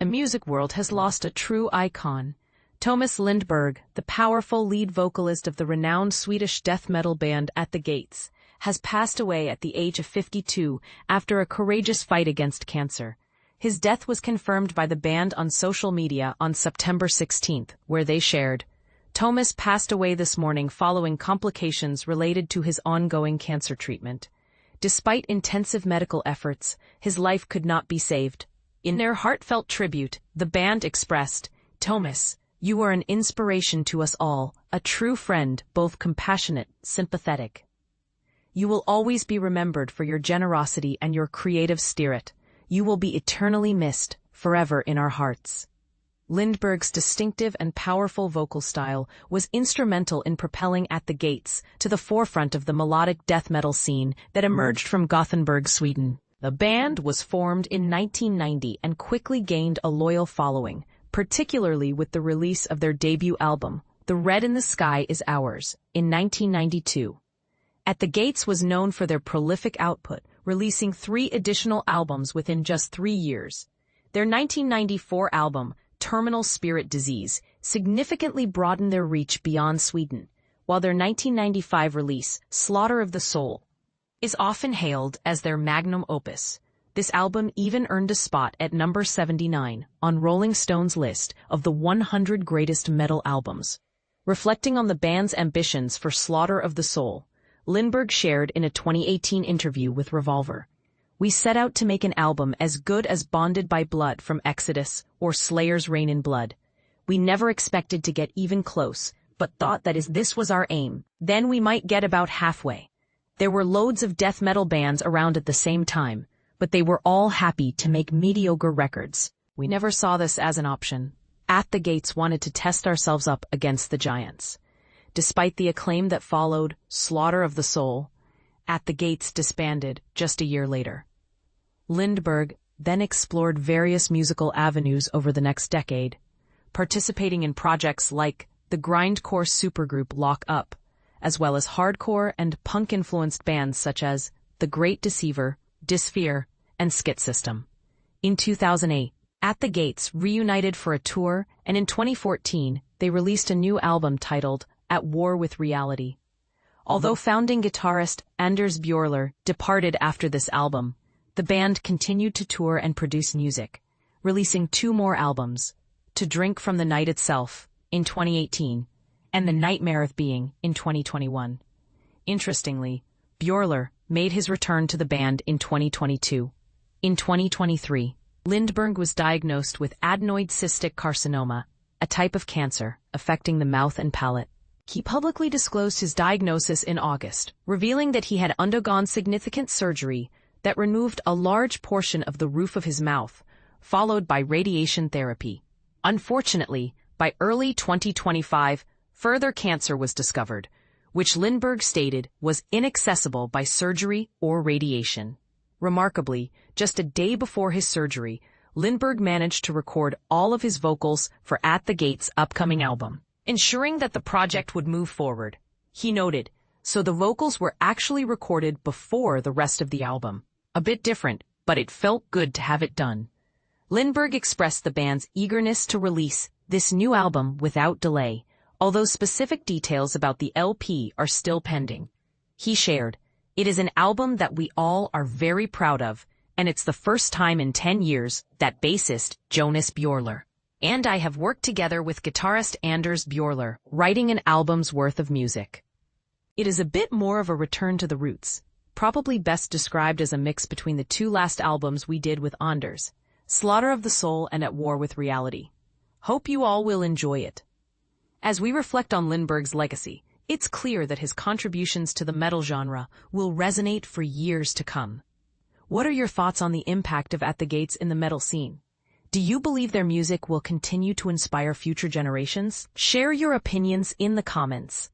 The music world has lost a true icon. Tomas Lindberg, the powerful lead vocalist of the renowned Swedish death metal band At the Gates, has passed away at the age of 52 after a courageous fight against cancer. His death was confirmed by the band on social media on September 16th, where they shared, "Tomas passed away this morning following complications related to his ongoing cancer treatment. Despite intensive medical efforts, his life could not be saved." In their heartfelt tribute, the band expressed, "Tomas, you are an inspiration to us all, a true friend, both compassionate, sympathetic. You will always be remembered for your generosity and your creative spirit. You will be eternally missed, forever in our hearts." Lindberg's distinctive and powerful vocal style was instrumental in propelling At the Gates to the forefront of the melodic death metal scene that emerged from Gothenburg, Sweden. The band was formed in 1990 and quickly gained a loyal following, particularly with the release of their debut album, The Red in the Sky Is Ours, in 1992. At the Gates was known for their prolific output, releasing 3 additional albums within just 3 years. Their 1994 album, Terminal Spirit Disease, significantly broadened their reach beyond Sweden, while their 1995 release, Slaughter of the Soul, is often hailed as their magnum opus. This album even earned a spot at number 79 on Rolling Stone's list of the 100 greatest metal albums. Reflecting on the band's ambitions for Slaughter of the Soul, Lindberg shared in a 2018 interview with Revolver, "We set out to make an album as good as Bonded by Blood from Exodus or Slayer's Reign in Blood. We never expected to get even close, but thought that this was our aim. Then we might get about halfway. There were loads of death metal bands around at the same time, but they were all happy to make mediocre records. We never saw this as an option. At the Gates wanted to test ourselves up against the giants." Despite the acclaim that followed, Slaughter of the Soul, At the Gates disbanded just a year later. Lindberg then explored various musical avenues over the next decade, participating in projects like the grindcore supergroup Lock Up, as well as hardcore and punk-influenced bands such as The Great Deceiver, Dysphere, and Skit System. In 2008, At the Gates reunited for a tour, and in 2014, they released a new album titled At War with Reality. Although founding guitarist Anders Björler departed after this album, the band continued to tour and produce music, releasing 2 more albums, To Drink from the Night Itself, in 2018, and The Nightmare of Being, in 2021. Interestingly, Björler made his return to the band in 2022. In 2023, Lindberg was diagnosed with adenoid cystic carcinoma, a type of cancer affecting the mouth and palate. He publicly disclosed his diagnosis in August, revealing that he had undergone significant surgery that removed a large portion of the roof of his mouth, followed by radiation therapy. Unfortunately, by early 2025, further cancer was discovered, which Lindberg stated was inaccessible by surgery or radiation. Remarkably, just a day before his surgery, Lindberg managed to record all of his vocals for At the Gates' upcoming album, ensuring that the project would move forward. He noted, "So the vocals were actually recorded before the rest of the album. A bit different, but it felt good to have it done." Lindberg expressed the band's eagerness to release this new album without delay, although specific details about the LP are still pending. He shared, "It is an album that we all are very proud of, and it's the first time in 10 years that bassist Jonas Björler and I have worked together with guitarist Anders Björler, writing an album's worth of music. It is a bit more of a return to the roots, probably best described as a mix between the 2 last albums we did with Anders, Slaughter of the Soul and At War with Reality. Hope you all will enjoy it." As we reflect on Lindberg's legacy, it's clear that his contributions to the metal genre will resonate for years to come. What are your thoughts on the impact of At the Gates in the metal scene? Do you believe their music will continue to inspire future generations? Share your opinions in the comments.